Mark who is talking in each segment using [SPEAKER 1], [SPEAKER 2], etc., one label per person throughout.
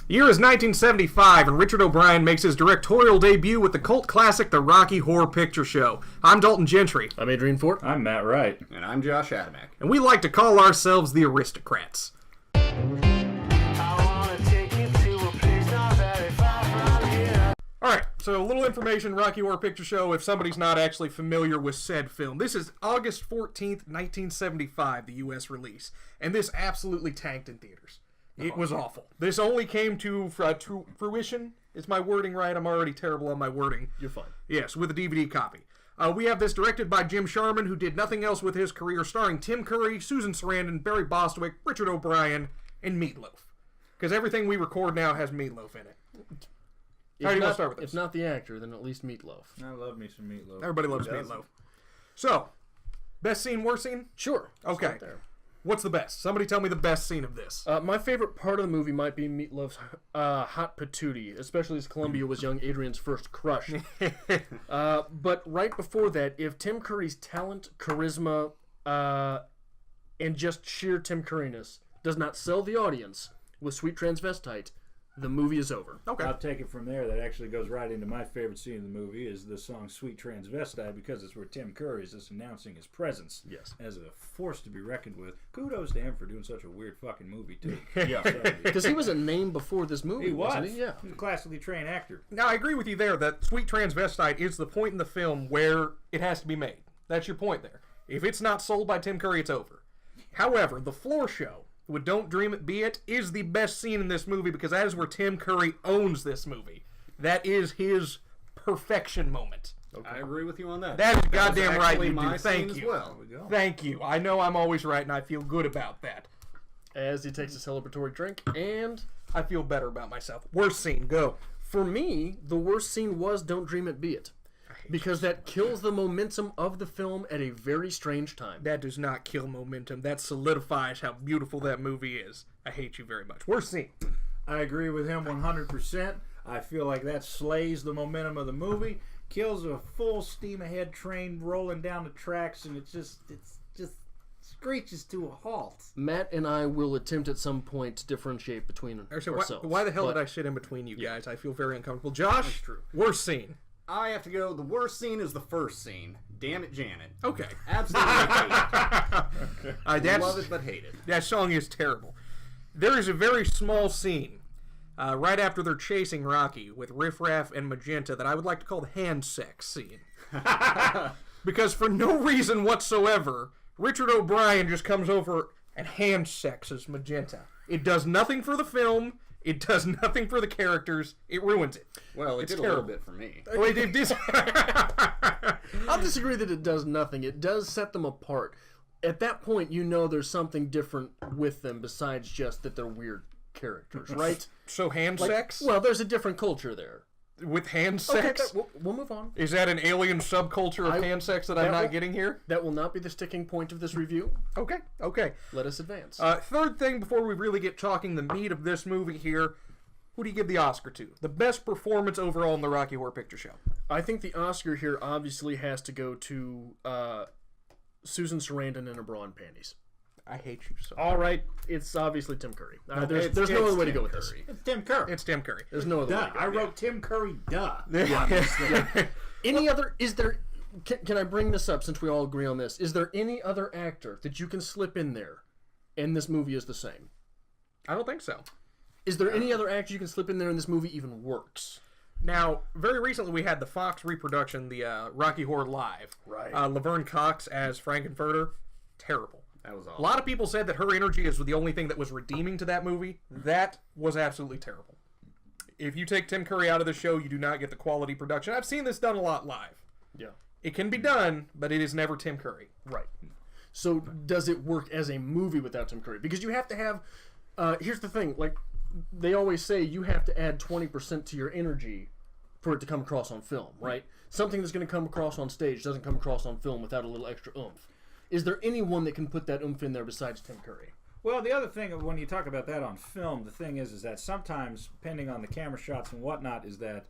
[SPEAKER 1] The year is 1975, and Richard O'Brien makes his directorial debut with the cult classic The Rocky Horror Picture Show. I'm Dalton Gentry.
[SPEAKER 2] I'm Adrian Fort.
[SPEAKER 3] I'm Matt Wright.
[SPEAKER 4] And I'm Josh Adamek.
[SPEAKER 1] And we like to call ourselves the Aristocrats. Alright, so a little information, Rocky Horror Picture Show, if somebody's not actually familiar with said film. This is August 14th, 1975, the U.S. release. And this absolutely tanked in theaters. It was awful. This only came to fruition. Is my wording right? I'm already terrible on my wording.
[SPEAKER 2] You're fine.
[SPEAKER 1] Yes, with a DVD copy. We have this directed by Jim Sharman, who did nothing else with his career, starring Tim Curry, Susan Sarandon, Barry Bostwick, Richard O'Brien, and Meatloaf. Because everything we record now has Meatloaf in it. How do you want to start with this?
[SPEAKER 2] If not the actor, then at least Meatloaf.
[SPEAKER 3] I love me some Meatloaf.
[SPEAKER 1] Everybody loves Meatloaf. So, best scene, worst scene?
[SPEAKER 2] Sure.
[SPEAKER 1] Okay. What's the best? Somebody tell me the best scene of this.
[SPEAKER 2] My favorite part of the movie might be Meatloaf's hot patootie, especially as Columbia was young Adrian's first crush. But right before that, if Tim Curry's talent, charisma, and just sheer Tim Curryness does not sell the audience with Sweet Transvestite, the movie is over.
[SPEAKER 1] Okay.
[SPEAKER 3] I'll take it from there. That actually goes right into my favorite scene in the movie is the song Sweet Transvestite, because it's where Tim Curry is just announcing his presence as a force to be reckoned with. Kudos to him for doing such a weird fucking movie, too.
[SPEAKER 2] Yeah. Because he was a name before this movie,
[SPEAKER 3] He was.
[SPEAKER 2] wasn't he? Yeah.
[SPEAKER 3] He was a classically trained actor.
[SPEAKER 1] Now, I agree with you there that Sweet Transvestite is the point in the film where it has to be made. That's your point there. If it's not sold by Tim Curry, it's over. However, the floor show with Don't Dream It Be It is the best scene in this movie because that is where Tim Curry owns this movie. That is his perfection moment.
[SPEAKER 4] Okay. I agree with you on that.
[SPEAKER 1] That is goddamn right you
[SPEAKER 4] my
[SPEAKER 1] do. Thank
[SPEAKER 4] scene
[SPEAKER 1] you.
[SPEAKER 4] As well.
[SPEAKER 1] Thank you. I know I'm always right and I feel good about that.
[SPEAKER 2] As he takes a celebratory drink, and
[SPEAKER 1] I feel better about myself. Worst scene, go.
[SPEAKER 2] for me, the worst scene was Don't Dream It Be It. Because that kills the momentum of the film at a very strange time.
[SPEAKER 1] That does not kill momentum. That solidifies how beautiful that movie is. I hate you very much. Worst scene.
[SPEAKER 3] I agree with him 100%. I feel like that slays the momentum of the movie, kills a full steam ahead train rolling down the tracks, and it's just screeches to a halt.
[SPEAKER 2] Matt and I will attempt at some point to differentiate between ourselves.
[SPEAKER 1] Why the hell did I sit in between you guys? I feel very uncomfortable. Josh, worst scene.
[SPEAKER 4] I have to go. The worst scene is the first scene. Damn it, Janet.
[SPEAKER 1] Okay.
[SPEAKER 4] Absolutely hate it.
[SPEAKER 1] Okay.
[SPEAKER 4] Love it, but hate it.
[SPEAKER 1] That song is terrible. There is a very small scene right after they're chasing Rocky with Riff Raff and Magenta that I would like to call the hand sex scene. Because for no reason whatsoever, Richard O'Brien just comes over and hand sexes Magenta. It does nothing for the film. It does nothing for the characters. It ruins it.
[SPEAKER 4] Well, it did terrible. A little bit for me.
[SPEAKER 1] Wait, it did.
[SPEAKER 2] I'll disagree that it does nothing. It does set them apart. At that point, you know there's something different with them besides just that they're weird characters, right?
[SPEAKER 1] So hand sex?
[SPEAKER 2] Well, there's a different culture there.
[SPEAKER 1] With hand sex?
[SPEAKER 2] Okay, we'll move on.
[SPEAKER 1] Is that an alien subculture of hand sex that I'm not getting here?
[SPEAKER 2] That will not be the sticking point of this review.
[SPEAKER 1] Okay.
[SPEAKER 2] Let us advance.
[SPEAKER 1] Third thing before we really get talking the meat of this movie here, who do you give the Oscar to? The best performance overall in the Rocky Horror Picture Show.
[SPEAKER 2] I think the Oscar here obviously has to go to Susan Sarandon in her bra and panties.
[SPEAKER 1] I hate you so much.
[SPEAKER 2] All right, it's obviously Tim Curry. There's no other way to go with this.
[SPEAKER 3] It's Tim Curry.
[SPEAKER 1] It's Tim Curry.
[SPEAKER 2] There's no other way to go.
[SPEAKER 3] I wrote Tim Curry, duh.
[SPEAKER 2] Any other, is there, can I bring this up since we all agree on this? Is there any other actor that you can slip in there and this movie is the same?
[SPEAKER 1] I don't think so.
[SPEAKER 2] Is there any other actor you can slip in there and this movie even works?
[SPEAKER 1] Now, very recently we had the Fox reproduction, the Rocky Horror Live.
[SPEAKER 2] Right.
[SPEAKER 1] Laverne Cox as Frankenfurter. Terrible.
[SPEAKER 4] That was awful.
[SPEAKER 1] A lot of people said that her energy is the only thing that was redeeming to that movie. That was absolutely terrible. If you take Tim Curry out of the show, you do not get the quality production. I've seen this done a lot live.
[SPEAKER 2] Yeah.
[SPEAKER 1] It can be done, but it is never Tim Curry.
[SPEAKER 2] Right. So does it work as a movie without Tim Curry? Because you have to have, here's the thing, like they always say you have to add 20% to your energy for it to come across on film, right? Something that's going to come across on stage doesn't come across on film without a little extra oomph. Is there anyone that can put that oomph in there besides Tim Curry?
[SPEAKER 3] Well, the other thing, when you talk about that on film, the thing is that sometimes, depending on the camera shots and whatnot, is that,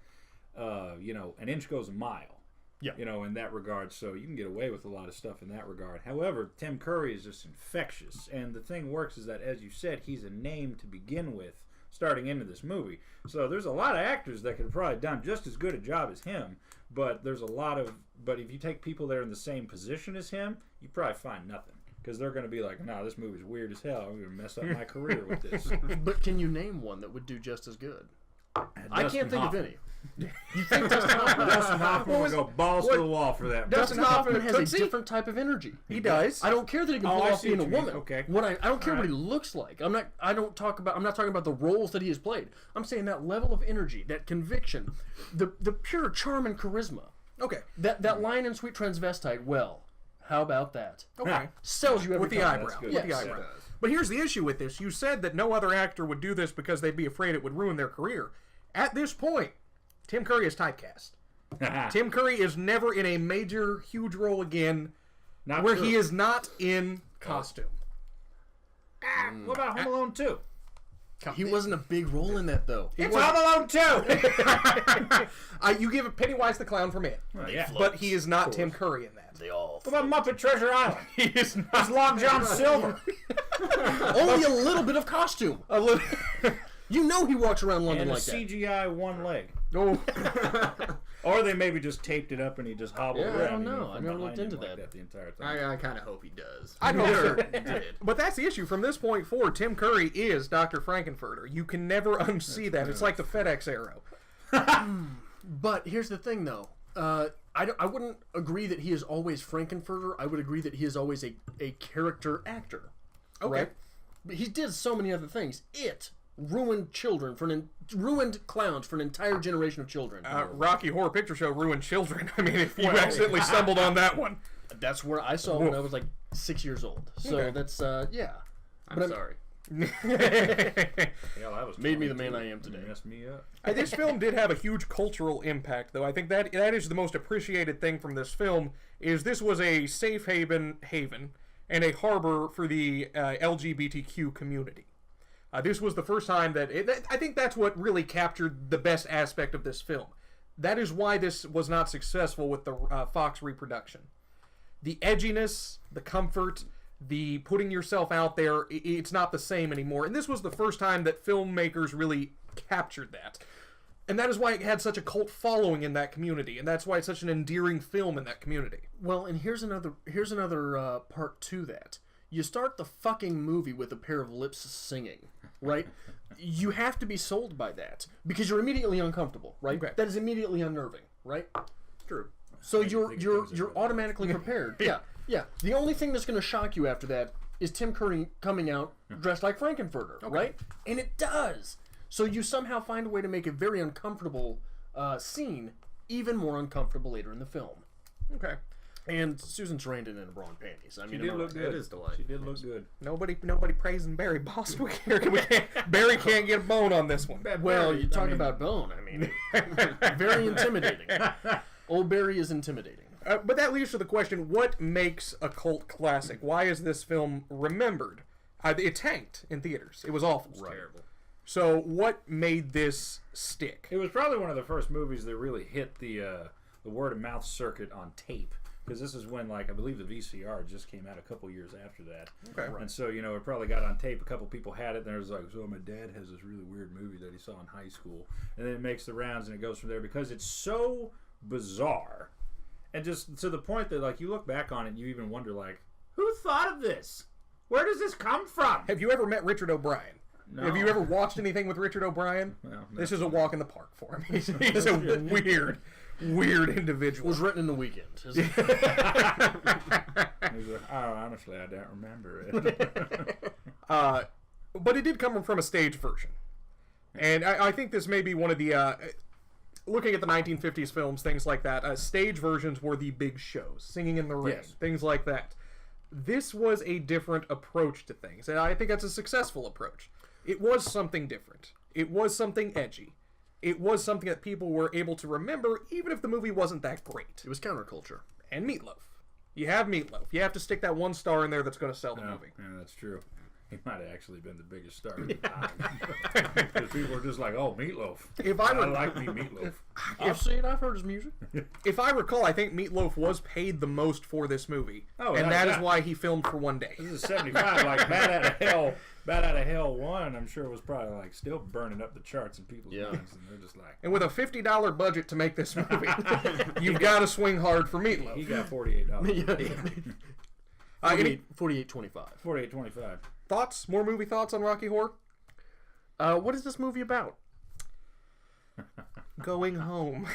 [SPEAKER 3] an inch goes a mile.
[SPEAKER 2] Yeah.
[SPEAKER 3] In that regard. So you can get away with a lot of stuff in that regard. However, Tim Curry is just infectious. And the thing works is that, as you said, he's a name to begin with. starting into this movie. So there's a lot of actors that could have probably done just as good a job as him, but there's a lot of, but if you take people that are in the same position as him, you probably find nothing. Because they're going to be like, no, this movie's weird as hell. I'm going to mess up my career with this.
[SPEAKER 2] But can you name one that would do just as good? I can't think of any.
[SPEAKER 3] You think Dustin Hoffman? Dustin Hoffman will go balls to the wall for that.
[SPEAKER 2] Dustin Hoffman has a different type of energy.
[SPEAKER 1] He does.
[SPEAKER 2] I don't care that he can pull off being a woman.
[SPEAKER 3] Okay.
[SPEAKER 2] I don't care what he looks like. I'm not talking about the roles that he has played. I'm saying that level of energy, that conviction, the pure charm and charisma.
[SPEAKER 1] Okay.
[SPEAKER 2] That line in Sweet Transvestite, well, how about that?
[SPEAKER 1] Okay.
[SPEAKER 2] Sells you every
[SPEAKER 1] With the
[SPEAKER 2] time.
[SPEAKER 1] eyebrow.
[SPEAKER 3] good.
[SPEAKER 1] With the
[SPEAKER 2] Yes.
[SPEAKER 1] eyebrow.
[SPEAKER 4] It does.
[SPEAKER 1] But here's the issue with this. You said that no other actor would do this because they'd be afraid it would ruin their career. At this point, Tim Curry is typecast. Tim Curry is never in a major, huge role again
[SPEAKER 3] Not
[SPEAKER 1] where
[SPEAKER 3] true.
[SPEAKER 1] he is not in costume.
[SPEAKER 3] What about Home Alone 2?
[SPEAKER 2] He wasn't a big role in that, though.
[SPEAKER 3] It's Home Alone 2!
[SPEAKER 1] You give Pennywise the Clown from it,
[SPEAKER 3] Yeah.
[SPEAKER 1] but he is not Tim Curry in that.
[SPEAKER 2] They all.
[SPEAKER 3] What about Muppet Treasure Island?
[SPEAKER 1] He is not.
[SPEAKER 3] It's Long John Silver.
[SPEAKER 2] Only a little bit of costume.
[SPEAKER 1] A little.
[SPEAKER 2] You know he walks around London
[SPEAKER 3] And a
[SPEAKER 2] like that.
[SPEAKER 3] CGI one leg.
[SPEAKER 1] Oh.
[SPEAKER 3] Or they maybe just taped it up and he just hobbled
[SPEAKER 2] Yeah, I
[SPEAKER 3] around.
[SPEAKER 2] don't
[SPEAKER 3] you
[SPEAKER 2] know.
[SPEAKER 3] from
[SPEAKER 2] I never
[SPEAKER 3] behind
[SPEAKER 2] looked into
[SPEAKER 3] him like
[SPEAKER 2] that.
[SPEAKER 3] the entire time.
[SPEAKER 4] I kind of hope he does.
[SPEAKER 1] I hope so.
[SPEAKER 4] He did.
[SPEAKER 1] But that's the issue. From this point forward, Tim Curry is Dr. Frankenfurter. You can never unsee that. It's like the FedEx arrow.
[SPEAKER 2] But here's the thing, though. I wouldn't agree that he is always Frankenfurter. I would agree that he is always a character actor.
[SPEAKER 1] Okay.
[SPEAKER 2] Right? But he did so many other things. It ruined children ruined clowns for an entire generation of children.
[SPEAKER 1] Rocky Horror Picture Show ruined children. I mean, if you accidentally stumbled on that one.
[SPEAKER 2] That's where I saw it when I was like 6 years old. So
[SPEAKER 1] Okay.
[SPEAKER 2] that's yeah.
[SPEAKER 4] I'm sorry.
[SPEAKER 3] Hell, that was
[SPEAKER 2] Made me the
[SPEAKER 3] 22.
[SPEAKER 2] man I am today.
[SPEAKER 3] You messed me up.
[SPEAKER 1] This film did have a huge cultural impact, though. I think that is the most appreciated thing from this film, is this was a safe haven, and a harbor for the LGBTQ community. This was the first time that I think that's what really captured the best aspect of this film. That is why this was not successful with the Fox reproduction. The edginess, the comfort, the putting yourself out there, it's not the same anymore. And this was the first time that filmmakers really captured that. And that is why it had such a cult following in that community, and that's why it's such an endearing film in that community.
[SPEAKER 2] Well, and here's another part to that. You start the fucking movie with a pair of lips singing, right? You have to be sold by that because you're immediately uncomfortable, right?
[SPEAKER 1] Okay.
[SPEAKER 2] That is immediately unnerving, right?
[SPEAKER 4] True.
[SPEAKER 2] So
[SPEAKER 3] think
[SPEAKER 2] you're
[SPEAKER 3] things are really
[SPEAKER 2] automatically prepared. Yeah. The only thing that's going to shock you after that is Tim Curry coming out dressed like Frankenfurter, right? And it does. So you somehow find a way to make a very uncomfortable scene even more uncomfortable later in the film.
[SPEAKER 1] Okay.
[SPEAKER 2] And Susan Sarandon in bra and panties. I mean,
[SPEAKER 3] She did
[SPEAKER 2] am I
[SPEAKER 3] look
[SPEAKER 2] right?
[SPEAKER 3] good.
[SPEAKER 4] It is delightful.
[SPEAKER 3] She did look good.
[SPEAKER 1] Nobody praising Barry Bostwick here. Barry can't get a bone on this one.
[SPEAKER 2] Well,
[SPEAKER 3] Barry,
[SPEAKER 2] you talk
[SPEAKER 3] I mean-
[SPEAKER 2] about bone. I mean, very intimidating. Old Barry is intimidating.
[SPEAKER 1] But that leads to the question, what makes a cult classic? Why is this film remembered? It tanked in theaters. It was awful.
[SPEAKER 4] Terrible.
[SPEAKER 1] So what made this stick?
[SPEAKER 3] It was probably one of the first movies that really hit the word of mouth circuit on tape. Because this is when, like, I believe the VCR just came out a couple years after that.
[SPEAKER 1] Okay.
[SPEAKER 3] And so, you know, it probably got on tape. A couple people had it, and there was like, so my dad has this really weird movie that he saw in high school. And then it makes the rounds, and it goes from there because it's so bizarre. And just to the point that, like, you look back on it and you even wonder, like, who thought of this? Where does this come from?
[SPEAKER 1] Have you ever met Richard O'Brien?
[SPEAKER 3] No.
[SPEAKER 1] Have you ever watched anything with Richard O'Brien?
[SPEAKER 3] Well, no.
[SPEAKER 1] This is a walk in the park for him. He's a weird individual.
[SPEAKER 2] Was written in the weekend.
[SPEAKER 3] He's like, oh, honestly, I don't remember it.
[SPEAKER 1] But it did come from a stage version. And I think this may be one of the... looking at the 1950s films, things like that, stage versions were the big shows. Singing in the Rain,
[SPEAKER 3] Yes.
[SPEAKER 1] things like that. This was a different approach to things. And I think that's a successful approach. It was something different. It was something edgy. It was something that people were able to remember, even if the movie wasn't that great.
[SPEAKER 2] It was counterculture.
[SPEAKER 1] And Meatloaf. You have Meatloaf. You have to stick that one star in there that's going to sell the movie.
[SPEAKER 3] Yeah, that's true. He might have actually been the biggest star at the time. Because people were just like, oh, Meatloaf.
[SPEAKER 1] If I were,
[SPEAKER 3] like me Meatloaf.
[SPEAKER 2] I've seen it. I've heard his music.
[SPEAKER 1] if I recall, I think Meatloaf was paid the most for this movie.
[SPEAKER 3] Oh,
[SPEAKER 1] and
[SPEAKER 3] without
[SPEAKER 1] that
[SPEAKER 3] a
[SPEAKER 1] is
[SPEAKER 3] doubt.
[SPEAKER 1] why he filmed for one day.
[SPEAKER 3] This is 75, like Bad Out of Hell. Bat Out of Hell 1, I'm sure was probably like still burning up the charts in people's minds, and they're just like.
[SPEAKER 1] And with a $50 budget to make this movie, you've got to swing hard for Meatloaf.
[SPEAKER 3] He got $48.
[SPEAKER 2] $48.25.
[SPEAKER 3] $48.25.
[SPEAKER 1] Thoughts? More movie thoughts on Rocky Horror?
[SPEAKER 2] What is this movie about?
[SPEAKER 1] Going home.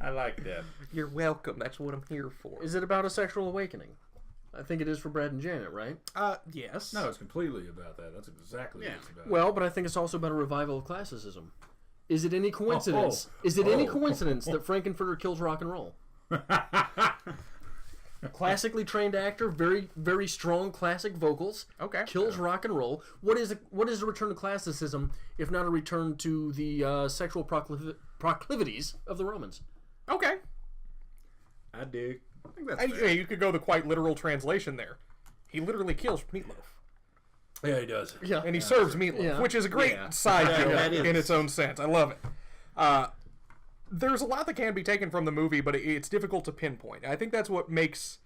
[SPEAKER 3] I like that.
[SPEAKER 1] You're welcome. That's what I'm here for.
[SPEAKER 2] Is it about a sexual awakening? I think it is for Brad and Janet, right?
[SPEAKER 1] Yes.
[SPEAKER 3] No, it's completely about that. That's exactly what it's about.
[SPEAKER 2] Well, but I think it's also about a revival of classicism. Is it any coincidence? Is it any coincidence that Frankenfurter kills rock and roll? Classically trained actor, very, very strong classic vocals.
[SPEAKER 1] Okay.
[SPEAKER 2] Kills rock and roll. What is a return to classicism if not a return to the sexual proclivities of the Romans?
[SPEAKER 1] Okay.
[SPEAKER 3] I dig.
[SPEAKER 4] I think that's fair.
[SPEAKER 1] You could go the quite literal translation there. He literally kills Meatloaf.
[SPEAKER 3] Yeah, he does.
[SPEAKER 2] Yeah.
[SPEAKER 1] And he serves Meatloaf, which is a great side joke
[SPEAKER 4] that is.
[SPEAKER 1] in its own sense. I love it. There's a lot that can be taken from the movie, but it's difficult to pinpoint. I think that's what makes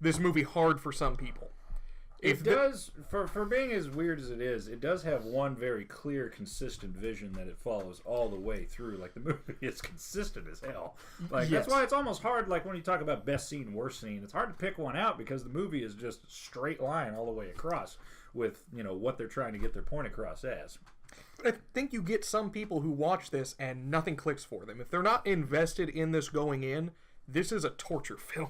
[SPEAKER 1] this movie hard for some people.
[SPEAKER 3] It does, for being as weird as it does have one very clear, consistent vision that it follows all the way through. Like, the movie is consistent as hell. Like,
[SPEAKER 2] Yes.
[SPEAKER 3] that's why it's almost hard, like, when you talk about best scene, worst scene, it's hard to pick one out because the movie is just a straight line all the way across with, what they're trying to get their point across as.
[SPEAKER 1] I think you get some people who watch this and nothing clicks for them. If they're not invested in this going in, this is a torture film.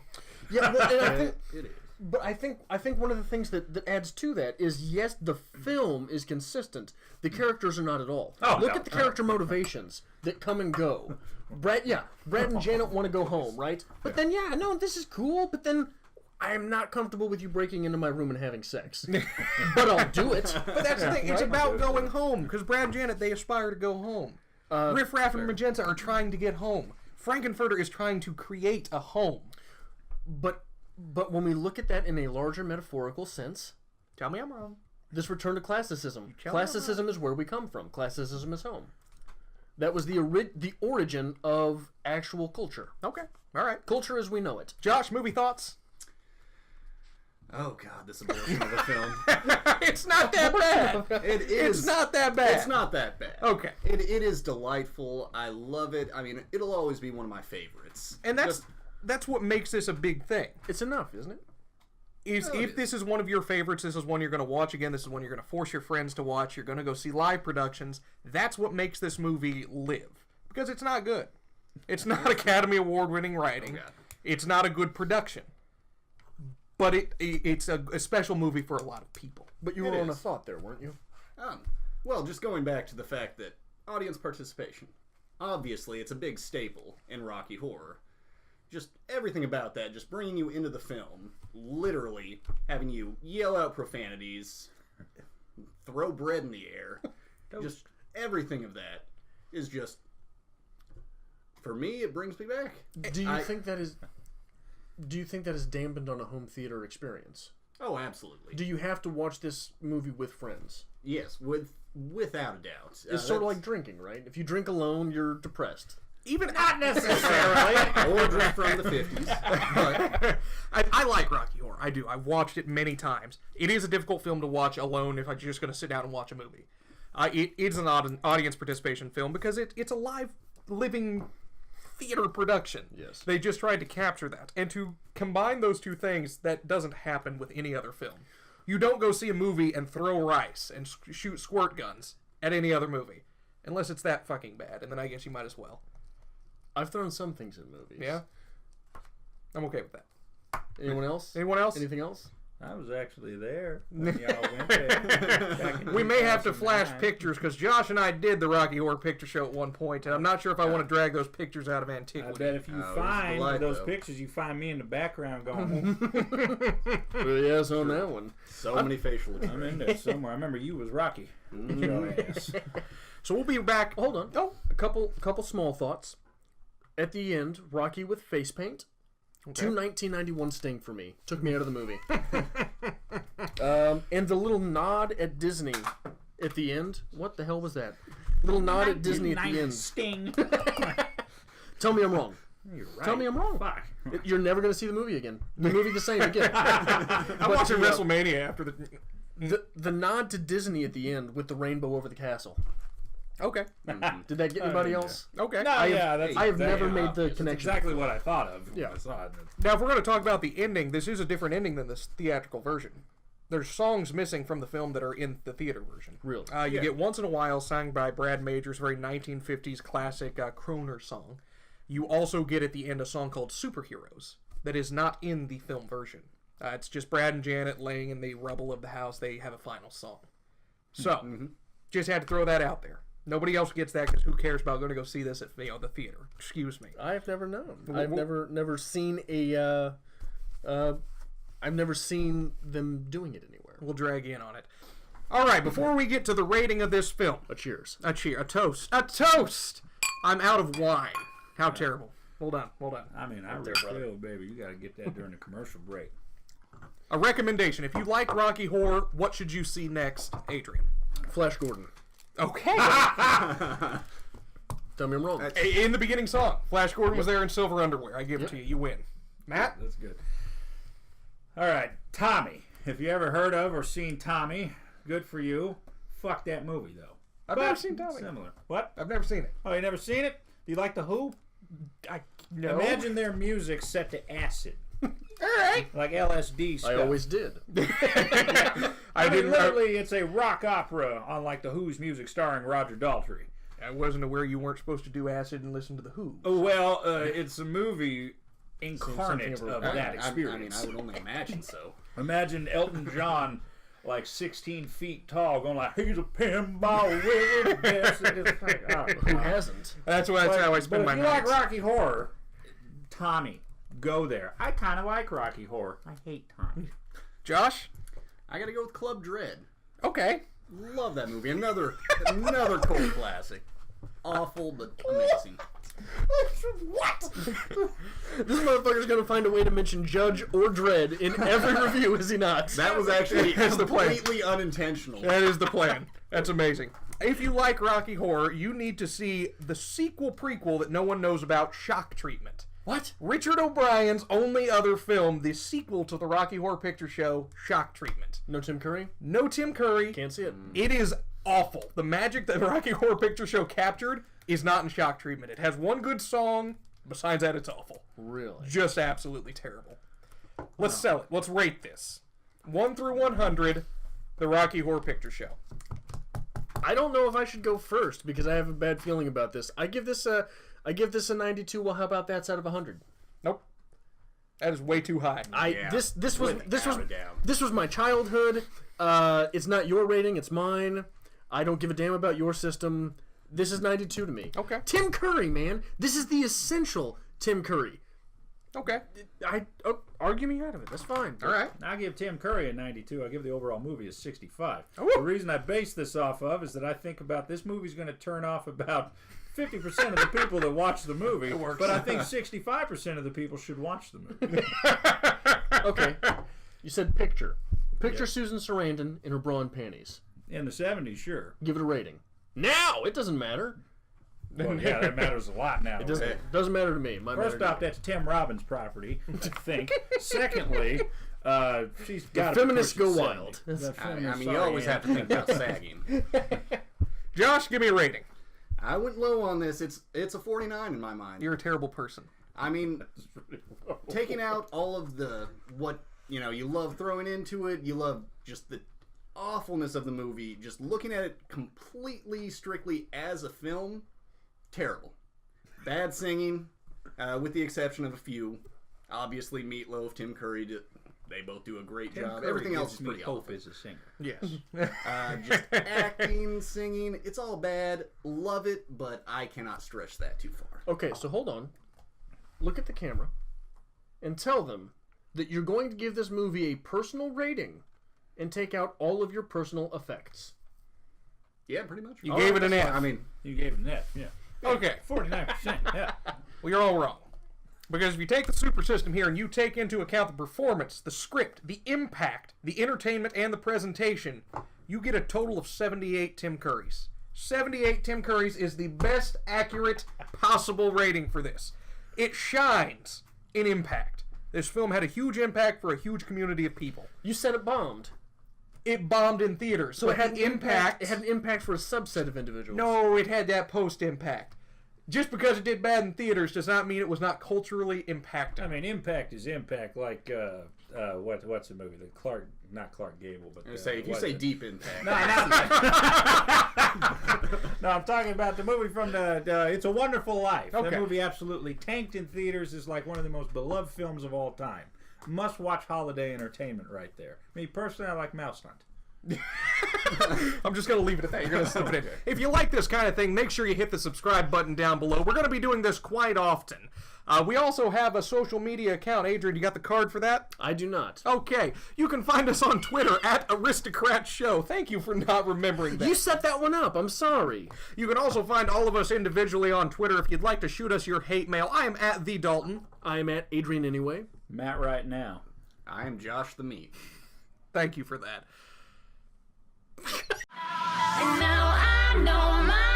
[SPEAKER 2] Yeah, well, and I think
[SPEAKER 4] It is.
[SPEAKER 2] But I think one of the things that adds to that is, yes, the film is consistent. The characters are not at all. Look at the character motivations that come and go. Brad and Janet want to go home, right? But then, this is cool. But then, I am not comfortable with you breaking into my room and having sex. But I'll do it.
[SPEAKER 1] But that's the thing. It's about going home, because Brad and Janet, they aspire to go home. Riff Raff and Magenta are trying to get home. Frankenfurter is trying to create a home.
[SPEAKER 2] But when we look at that in a larger metaphorical sense,
[SPEAKER 1] Tell me I'm wrong.
[SPEAKER 2] this return to classicism.
[SPEAKER 1] tell me I'm
[SPEAKER 2] Classicism is where we come from. Classicism is home. That was the origin of actual culture.
[SPEAKER 1] Okay. All right.
[SPEAKER 2] Culture as we know it.
[SPEAKER 1] Josh, movie thoughts?
[SPEAKER 4] Oh god, this abortion of a film.
[SPEAKER 1] It's not that bad.
[SPEAKER 4] It is.
[SPEAKER 1] It's not that bad.
[SPEAKER 4] It's not that bad.
[SPEAKER 1] Okay.
[SPEAKER 4] It is delightful. I love it. I mean, it'll always be one of my favorites.
[SPEAKER 1] And that's what makes this a big thing.
[SPEAKER 2] It's enough, isn't it?
[SPEAKER 1] If this is one of your favorites, this is one you're going to watch again, this is one you're going to force your friends to watch, you're going to go see live productions, that's what makes this movie live. Because it's not good. It's not Academy Award-winning writing.
[SPEAKER 4] Oh, God.
[SPEAKER 1] It's not a good production. But it's a special movie for a lot of people.
[SPEAKER 2] But you
[SPEAKER 4] It
[SPEAKER 2] were on a
[SPEAKER 4] is.
[SPEAKER 2] thought there, weren't you?
[SPEAKER 4] Well, just going back to the fact that audience participation. Obviously, it's a big staple in Rocky Horror. Just everything about that, just bringing you into the film, literally having you yell out profanities, throw bread in the air, just everything of that is just, for me, it brings me back.
[SPEAKER 2] Do you think that is dampened on a home theater experience?
[SPEAKER 4] Oh, absolutely.
[SPEAKER 2] Do you have to watch this movie with friends?
[SPEAKER 4] Yes, without a doubt.
[SPEAKER 2] It's sort of like drinking, right? If you drink alone, you're depressed.
[SPEAKER 1] Even
[SPEAKER 3] Not necessarily.
[SPEAKER 4] or drink from the 50s. But
[SPEAKER 1] I like Rocky Horror. I do. I've watched it many times. It is a difficult film to watch alone if I'm just going to sit down and watch a movie. It's an audience participation film because it's a live, living theater production.
[SPEAKER 2] Yes.
[SPEAKER 1] They just tried to capture that. And to combine those two things, that doesn't happen with any other film. You don't go see a movie and throw rice and shoot squirt guns at any other movie. Unless it's that fucking bad. And then I guess you might as well.
[SPEAKER 2] I've thrown some things in movies.
[SPEAKER 1] Yeah? I'm okay with that.
[SPEAKER 2] Anyone else?
[SPEAKER 1] Anyone else?
[SPEAKER 2] Anything else?
[SPEAKER 3] I was actually there when y'all went there. Back in
[SPEAKER 1] We may have to flash
[SPEAKER 3] 2009.
[SPEAKER 1] pictures because Josh and I did the Rocky Horror Picture Show at one point, and I'm not sure if I want to drag those pictures out of
[SPEAKER 3] I
[SPEAKER 1] antiquity.
[SPEAKER 3] bet if you
[SPEAKER 4] Oh, it was
[SPEAKER 3] find
[SPEAKER 4] delight,
[SPEAKER 3] those
[SPEAKER 4] though.
[SPEAKER 3] pictures, you find me in the background going,
[SPEAKER 2] Yes, on that one.
[SPEAKER 4] so many facial
[SPEAKER 3] I'm in
[SPEAKER 4] expressions.
[SPEAKER 3] there somewhere. I remember you was Rocky. Your ass.
[SPEAKER 1] So we'll be back.
[SPEAKER 2] Hold on.
[SPEAKER 1] Oh,
[SPEAKER 2] A couple small thoughts. At the end, Rocky with face paint. Two 1991 sting for me. Took me out of the movie. And the little nod at Disney at the end. What the hell was that? Little nod at Disney at the end.
[SPEAKER 3] Sting.
[SPEAKER 2] Tell me I'm wrong.
[SPEAKER 3] You're right.
[SPEAKER 2] Tell me I'm wrong.
[SPEAKER 3] Fuck.
[SPEAKER 2] You're never going to see the movie again. The movie the same again.
[SPEAKER 1] I'm watching WrestleMania after the.
[SPEAKER 2] The nod to Disney at the end with the rainbow over the castle.
[SPEAKER 1] Okay.
[SPEAKER 2] Did that get anybody else?
[SPEAKER 1] Okay.
[SPEAKER 3] No,
[SPEAKER 2] I have never made the
[SPEAKER 3] that's
[SPEAKER 2] connection.
[SPEAKER 3] exactly what I thought of. When
[SPEAKER 2] Yeah.
[SPEAKER 3] I saw it.
[SPEAKER 1] Now, if we're going to talk about the ending, this is a different ending than this theatrical version. There's songs missing from the film that are in the theater version.
[SPEAKER 2] Really?
[SPEAKER 1] You get Once in a While, sung by Brad Majors, very 1950s classic Croner song. You also get at the end a song called Superheroes that is not in the film version. It's just Brad and Janet laying in the rubble of the house. They have a final song. So, just had to throw that out there. Nobody else gets that because who cares about going to go see this at the theater? Excuse me.
[SPEAKER 2] I've never known. I've never seen a. I've never seen them doing it anywhere.
[SPEAKER 1] We'll drag you in on it. All right, before we get to the rating of this film,
[SPEAKER 2] A cheers.
[SPEAKER 1] a cheer, a toast, a toast. I'm out of wine. How terrible. Hold on.
[SPEAKER 3] I mean, I refilled, baby. You got to get that during the commercial break.
[SPEAKER 1] A recommendation: if you like Rocky Horror, what should you see next, Adrian?
[SPEAKER 2] Flash Gordon.
[SPEAKER 1] Okay.
[SPEAKER 2] Tell me I'm wrong.
[SPEAKER 1] In the beginning song, Flash Gordon was there in silver underwear. I give it to you. You win. Matt?
[SPEAKER 3] That's good. All right, Tommy. If you ever heard of or seen Tommy, good for you. Fuck that movie, though.
[SPEAKER 1] I've never seen Tommy.
[SPEAKER 3] Similar. What?
[SPEAKER 1] I've never seen it.
[SPEAKER 3] Oh, you never seen it? Do you like The Who?
[SPEAKER 1] No.
[SPEAKER 3] Imagine their music set to acid.
[SPEAKER 1] All right.
[SPEAKER 3] Like LSD stuff.
[SPEAKER 2] I always did.
[SPEAKER 3] I mean, literally, it's a rock opera on like The Who's music starring Roger Daltrey.
[SPEAKER 1] I wasn't aware you weren't supposed to do acid and listen to the Who.
[SPEAKER 3] Oh, well, it's a movie incarnate
[SPEAKER 2] something
[SPEAKER 3] of that experience.
[SPEAKER 4] I would only imagine so.
[SPEAKER 3] Imagine Elton John, like 16 feet tall, going like, "He's a pinball with this." It's like, oh,
[SPEAKER 2] Who
[SPEAKER 3] God.
[SPEAKER 2] hasn't?
[SPEAKER 1] That's how I spend my
[SPEAKER 3] But if you like
[SPEAKER 1] nights.
[SPEAKER 3] Rocky Horror, Tommy, go there. I kind of like Rocky Horror. I hate Tommy.
[SPEAKER 1] Josh?
[SPEAKER 4] I gotta go with Club Dread.
[SPEAKER 1] Okay.
[SPEAKER 4] Love that movie. Another cult classic. Awful but amazing.
[SPEAKER 2] What? This motherfucker's gonna find a way to mention Judge or Dredd in every review, is he not?
[SPEAKER 4] That was actually
[SPEAKER 1] That's the plan.
[SPEAKER 4] completely unintentional.
[SPEAKER 1] That is the plan. That's amazing. If you like Rocky Horror, you need to see the sequel prequel that no one knows about, Shock Treatment.
[SPEAKER 2] What?
[SPEAKER 1] Richard O'Brien's only other film, the sequel to the Rocky Horror Picture Show, Shock Treatment.
[SPEAKER 2] No Tim Curry?
[SPEAKER 1] No Tim Curry.
[SPEAKER 2] Can't see it.
[SPEAKER 1] It is awful. The magic that Rocky Horror Picture Show captured is not in Shock Treatment. It has one good song. Besides that, it's awful.
[SPEAKER 2] Really?
[SPEAKER 1] Just absolutely terrible. Let's sell it. Let's rate this. 1 through 100, the Rocky Horror Picture Show.
[SPEAKER 2] I don't know if I should go first because I have a bad feeling about this. I give this a 92. Well, how about that's out of 100?
[SPEAKER 1] Nope. That is way too high.
[SPEAKER 2] This was my childhood. It's not your rating, it's mine. I don't give a damn about your system. This is 92 to me.
[SPEAKER 1] Okay.
[SPEAKER 2] Tim Curry, man. This is the essential Tim Curry.
[SPEAKER 1] Okay.
[SPEAKER 2] Argue me out of it. That's fine.
[SPEAKER 1] All right.
[SPEAKER 3] I give Tim Curry a 92. I give the overall movie a 65.
[SPEAKER 1] Ooh.
[SPEAKER 3] The reason I base this off of is that I think about this movie's going to turn off about 50% of the people that watch the movie, but I think 65% of the people should watch the movie.
[SPEAKER 2] Okay. You said picture. Picture Susan Sarandon in her bra and panties.
[SPEAKER 3] In the 70s, sure.
[SPEAKER 2] Give it a rating. Now! It doesn't matter.
[SPEAKER 3] Well, yeah, that matters a lot now.
[SPEAKER 2] It doesn't matter to me. It might
[SPEAKER 3] First
[SPEAKER 2] matter
[SPEAKER 3] off, that's Tim Robbins' property, I think. Secondly, she's got
[SPEAKER 2] the feminists go wild.
[SPEAKER 4] I mean, you always have to think about sagging.
[SPEAKER 1] Josh, give me a rating.
[SPEAKER 4] I went low on this. It's a 49 in my mind.
[SPEAKER 1] You're a terrible person.
[SPEAKER 4] I mean, taking out all of what you love throwing into it, you love just the awfulness of the movie, just looking at it completely, strictly as a film, terrible. Bad singing, with the exception of a few. Obviously, Meatloaf, Tim Curry, they both do a great job. Everything else is pretty
[SPEAKER 3] Hope
[SPEAKER 4] awful.
[SPEAKER 3] is a singer.
[SPEAKER 1] Yes.
[SPEAKER 4] Just acting, singing, it's all bad. Love it, but I cannot stretch that too far.
[SPEAKER 2] Okay, so hold on. Look at the camera and tell them that you're going to give this movie a personal rating and take out all of your personal effects.
[SPEAKER 4] Yeah, pretty much.
[SPEAKER 1] You gave it an F.
[SPEAKER 4] I mean,
[SPEAKER 3] You gave him that, yeah.
[SPEAKER 1] Okay.
[SPEAKER 3] 49%, yeah.
[SPEAKER 1] Well, you're all wrong. Because if you take the super system here and you take into account the performance, the script, the impact, the entertainment, and the presentation, you get a total of 78 Tim Currys. 78 Tim Currys is the best accurate possible rating for this. It shines in impact. This film had a huge impact for a huge community of people.
[SPEAKER 2] You said it bombed.
[SPEAKER 1] it bombed in theaters. So it had an impact.
[SPEAKER 2] It had an impact for a subset of individuals.
[SPEAKER 1] No, it had that post-impact. Just because it did bad in theaters does not mean it was not culturally impacting.
[SPEAKER 3] I mean, impact is impact. Like what's the movie? Not Clark Gable, but
[SPEAKER 4] If you say Deep Impact.
[SPEAKER 3] No, I'm talking about the movie from the It's a Wonderful Life.
[SPEAKER 1] Okay.
[SPEAKER 3] That movie absolutely tanked in theaters. Is like one of the most beloved films of all time. Must-watch holiday entertainment right there. Me personally, I like Mouse Hunt.
[SPEAKER 1] I'm just going to leave it at that. You're going to slip it in. If you like this kind of thing, make sure you hit the subscribe button down below. We're going to be doing this quite often. We also have a social media account. Adrian, you got the card for that?
[SPEAKER 2] I do not.
[SPEAKER 1] Okay. You can find us on Twitter at Aristocrats Show. Thank you for not remembering that.
[SPEAKER 2] You set that one up. I'm sorry.
[SPEAKER 1] You can also find all of us individually on Twitter if you'd like to shoot us your hate mail. I am at the Dalton.
[SPEAKER 2] I am at Adrian anyway.
[SPEAKER 3] Matt right now.
[SPEAKER 4] I am Josh the Meat.
[SPEAKER 1] Thank you for that.
[SPEAKER 5] And now I know my